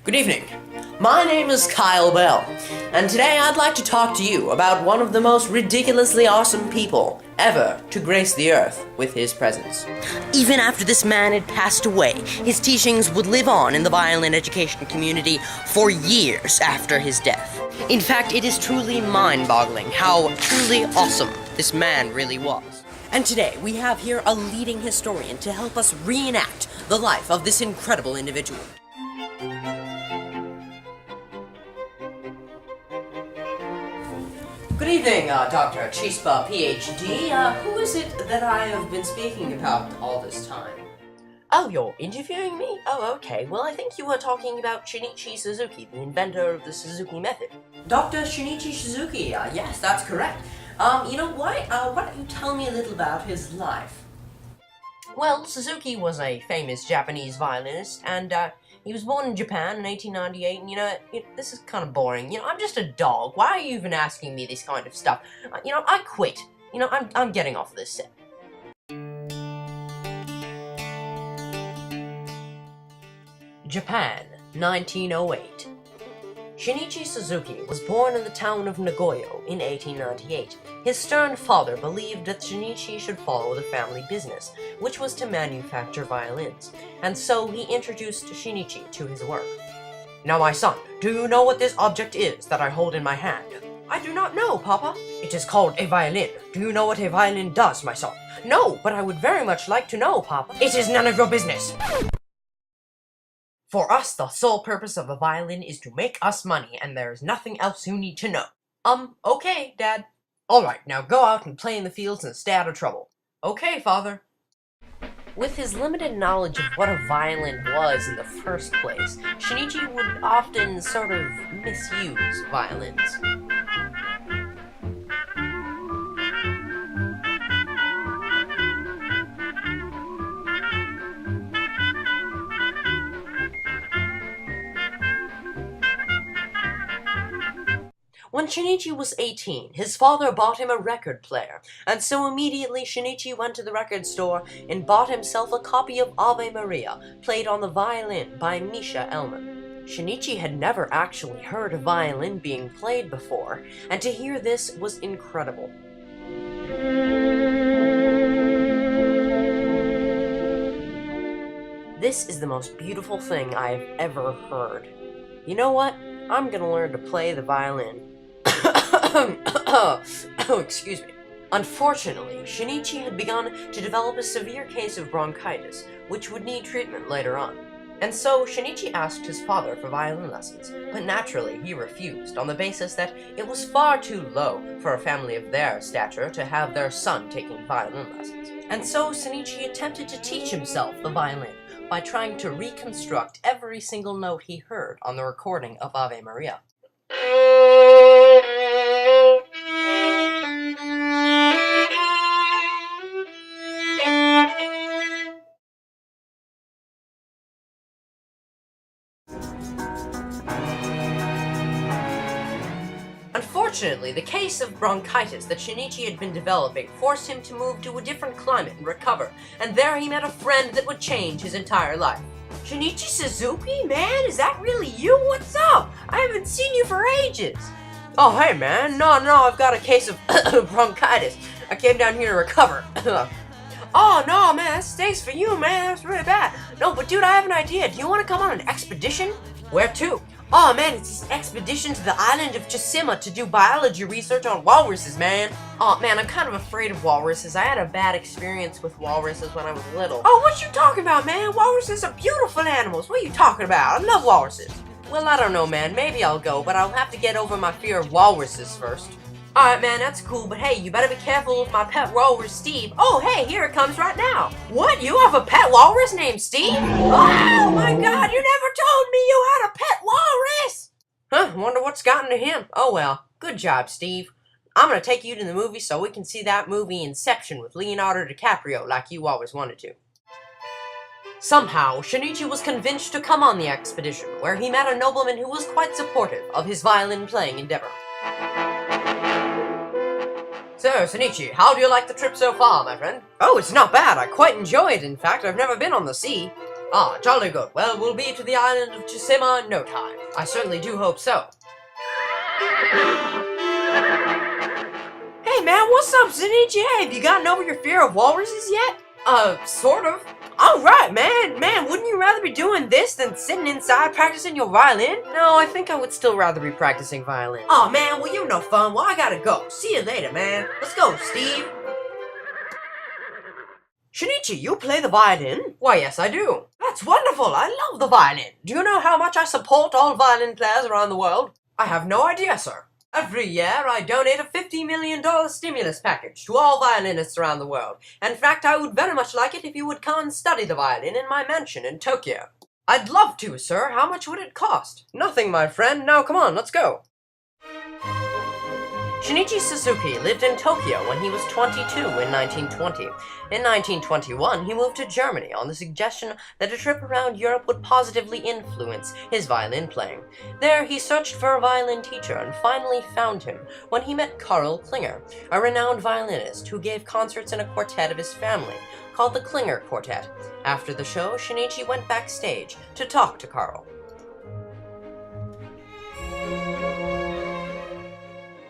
Good evening. My name is Kyle Bell, and today I'd like to talk to you about one of the most ridiculously awesome people ever to grace the earth with his presence. Even after this man had passed away, his teachings would live on in the violin education community for years after his death. In fact, it is truly mind-boggling how truly awesome this man really was. And today, we have here a leading historian to help us reenact the life of this incredible individual. Good evening, Dr. Chispa, PhD. Who is it that I have been speaking about all this time? Oh, you're interviewing me? Oh, okay. Well, I think you were talking about Shinichi Suzuki, the inventor of the Suzuki method. Dr. Shinichi Suzuki, yes, that's correct. Why don't you tell me a little about his life? Well, Suzuki was a famous Japanese violinist, and, he was born in Japan in 1898, and this is kind of boring. I'm just a dog. Why are you even asking me this kind of stuff? I quit. I'm getting off this set. Japan, 1908. Shinichi Suzuki was born in the town of Nagoyo in 1898. His stern father believed that Shinichi should follow the family business, which was to manufacture violins, and so he introduced Shinichi to his work. Now, my son, do you know what this object is that I hold in my hand? I do not know, Papa. It is called a violin. Do you know what a violin does, my son? No, but I would very much like to know, Papa. It is none of your business. For us, the sole purpose of a violin is to make us money, and there is nothing else you need to know. Okay, Dad. Alright, now go out and play in the fields and stay out of trouble. Okay, Father. With his limited knowledge of what a violin was in the first place, Shinichi would often sort of misuse violins. When Shinichi was 18, his father bought him a record player, and so immediately Shinichi went to the record store and bought himself a copy of Ave Maria, played on the violin by Misha Elman. Shinichi had never actually heard a violin being played before, and to hear this was incredible. This is the most beautiful thing I have ever heard. You know what? I'm gonna learn to play the violin. Excuse me. Unfortunately, Shinichi had begun to develop a severe case of bronchitis, which would need treatment later on. And so Shinichi asked his father for violin lessons, but naturally he refused on the basis that it was far too low for a family of their stature to have their son taking violin lessons. And so Shinichi attempted to teach himself the violin by trying to reconstruct every single note he heard on the recording of Ave Maria. Unfortunately, the case of bronchitis that Shinichi had been developing forced him to move to a different climate and recover, and there he met a friend that would change his entire life. Shinichi Suzuki? Man, is that really you? What's up? I haven't seen you for ages. Oh, hey, man. No, I've got a case of bronchitis. I came down here to recover. Oh, no, man, that stinks for you, man. That's really bad. No, but dude, I have an idea. Do you want to come on an expedition? Where to? Oh, man, it's this expedition to the island of Chisima to do biology research on walruses, man. Oh, man, I'm kind of afraid of walruses. I had a bad experience with walruses when I was little. Oh, what you talking about, man? Walruses are beautiful animals. What are you talking about? I love walruses. Well, I don't know, man. Maybe I'll go, but I'll have to get over my fear of walruses first. Alright, man, that's cool, but hey, you better be careful with my pet walrus, Steve. Oh, hey, here it comes right now. What? You have a pet walrus named Steve? Oh, my God, you never told me you had a pet walrus! Huh, wonder what's gotten to him. Oh, well, good job, Steve. I'm gonna take you to the movie so we can see that movie Inception with Leonardo DiCaprio like you always wanted to. Somehow, Shinichi was convinced to come on the expedition, where he met a nobleman who was quite supportive of his violin-playing endeavor. So, Shinichi, how do you like the trip so far, my friend? Oh, it's not bad. I quite enjoy it, in fact. I've never been on the sea. Ah, jolly good. Well, we'll be to the island of Chisima in no time. I certainly do hope so. Hey man, what's up, Shinichi? Hey, have you gotten over your fear of walruses yet? Sort of. Alright, man. Man, wouldn't you rather be doing this than sitting inside practicing your violin? No, I think I would still rather be practicing violin. Oh man, well you're no fun. Well, I gotta go. See you later, man. Let's go, Steve. Shinichi, you play the violin? Why, yes, I do. That's wonderful. I love the violin. Do you know how much I support all violin players around the world? I have no idea, sir. Every year, I donate a $50 million stimulus package to all violinists around the world. In fact, I would very much like it if you would come and study the violin in my mansion in Tokyo. I'd love to, sir. How much would it cost? Nothing, my friend. Now, come on, let's go. Shinichi Suzuki lived in Tokyo when he was 22 in 1920. In 1921, he moved to Germany on the suggestion that a trip around Europe would positively influence his violin playing. There, he searched for a violin teacher and finally found him when he met Karl Klinger, a renowned violinist who gave concerts in a quartet of his family, called the Klinger Quartet. After the show, Shinichi went backstage to talk to Karl.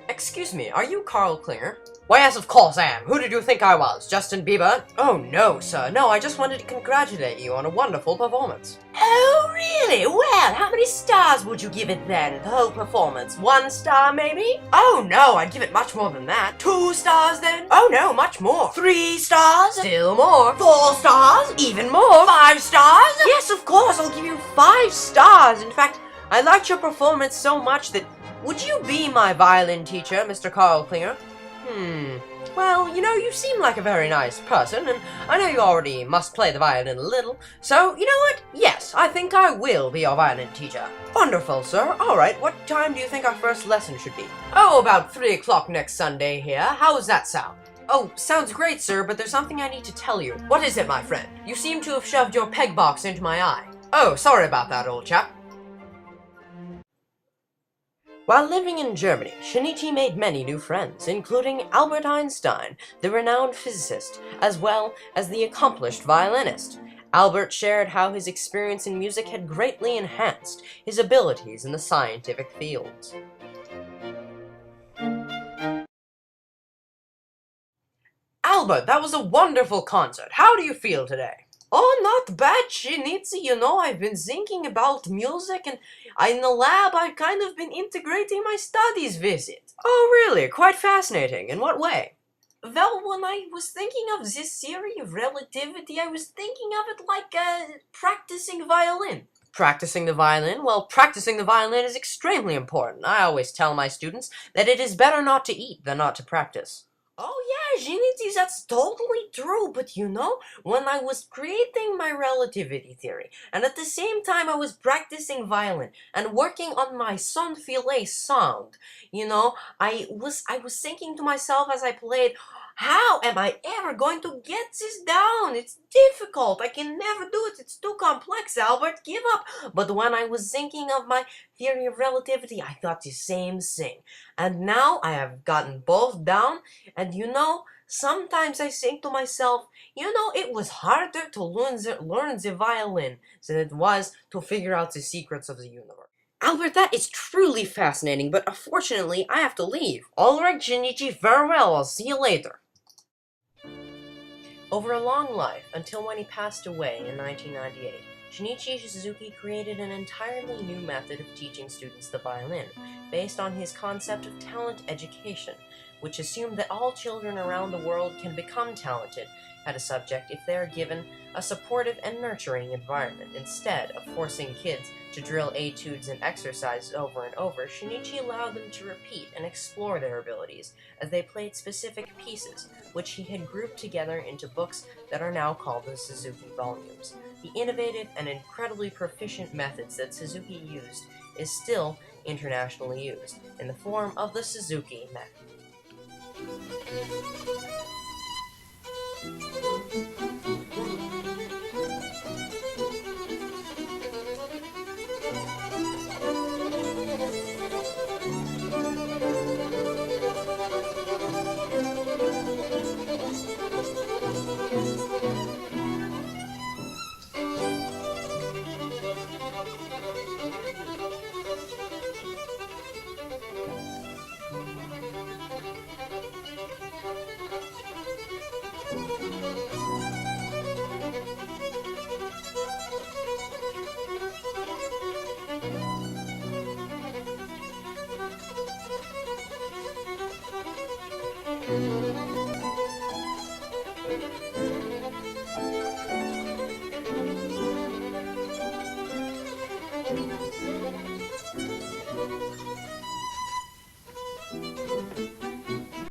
Excuse me, are you Karl Klinger? Why, yes, of course I am. Who did you think I was? Justin Bieber? Oh, no, sir. No, I just wanted to congratulate you on a wonderful performance. Oh, really? Well, how many stars would you give it then, the whole performance? 1 star, maybe? Oh, no, I'd give it much more than that. 2 stars, then? Oh, no, much more. 3 stars? Still more. 4 stars? Even more. 5 stars? Yes, of course, I'll give you 5 stars. In fact, I liked your performance so much that... Would you be my violin teacher, Mr. Karl Klinger? Well, you know, you seem like a very nice person, and I know you already must play the violin a little, so, you know what? Yes, I think I will be your violin teacher. Wonderful, sir. All right, what time do you think our first lesson should be? Oh, about 3 o'clock next Sunday here. How does that sound? Oh, sounds great, sir, but there's something I need to tell you. What is it, my friend? You seem to have shoved your peg box into my eye. Oh, sorry about that, old chap. While living in Germany, Shinichi made many new friends, including Albert Einstein, the renowned physicist, as well as the accomplished violinist. Albert shared how his experience in music had greatly enhanced his abilities in the scientific fields. Albert, that was a wonderful concert. How do you feel today? Oh, not bad, Shinichi. You know, I've been thinking about music, and in the lab, I've kind of been integrating my studies with it. Oh, really? Quite fascinating. In what way? Well, when I was thinking of this theory of relativity, I was thinking of it like practicing violin. Practicing the violin? Well, practicing the violin is extremely important. I always tell my students that it is better not to eat than not to practice. Oh yeah, Shinichi, that's totally true, but you know, when I was creating my relativity theory, and at the same time I was practicing violin, and working on my son filet sound, you know, I was thinking to myself as I played, how am I ever going to get this down? It's difficult. I can never do it. It's too complex, Albert. Give up. But when I was thinking of my theory of relativity, I thought the same thing. And now I have gotten both down. And you know, sometimes I think to myself, you know, it was harder to learn the violin than it was to figure out the secrets of the universe. Albert, that is truly fascinating, but unfortunately, I have to leave. All right, Shinichi, farewell. I'll see you later. Over a long life, until when he passed away in 1998, Shinichi Suzuki created an entirely new method of teaching students the violin, based on his concept of talent education, which assumed that all children around the world can become talented at a subject if they are given a supportive and nurturing environment. Instead of forcing kids to drill etudes and exercises over and over, Shinichi allowed them to repeat and explore their abilities as they played specific pieces, which he had grouped together into books that are now called the Suzuki volumes. The innovative and incredibly proficient methods that Suzuki used is still internationally used in the form of the Suzuki method. you.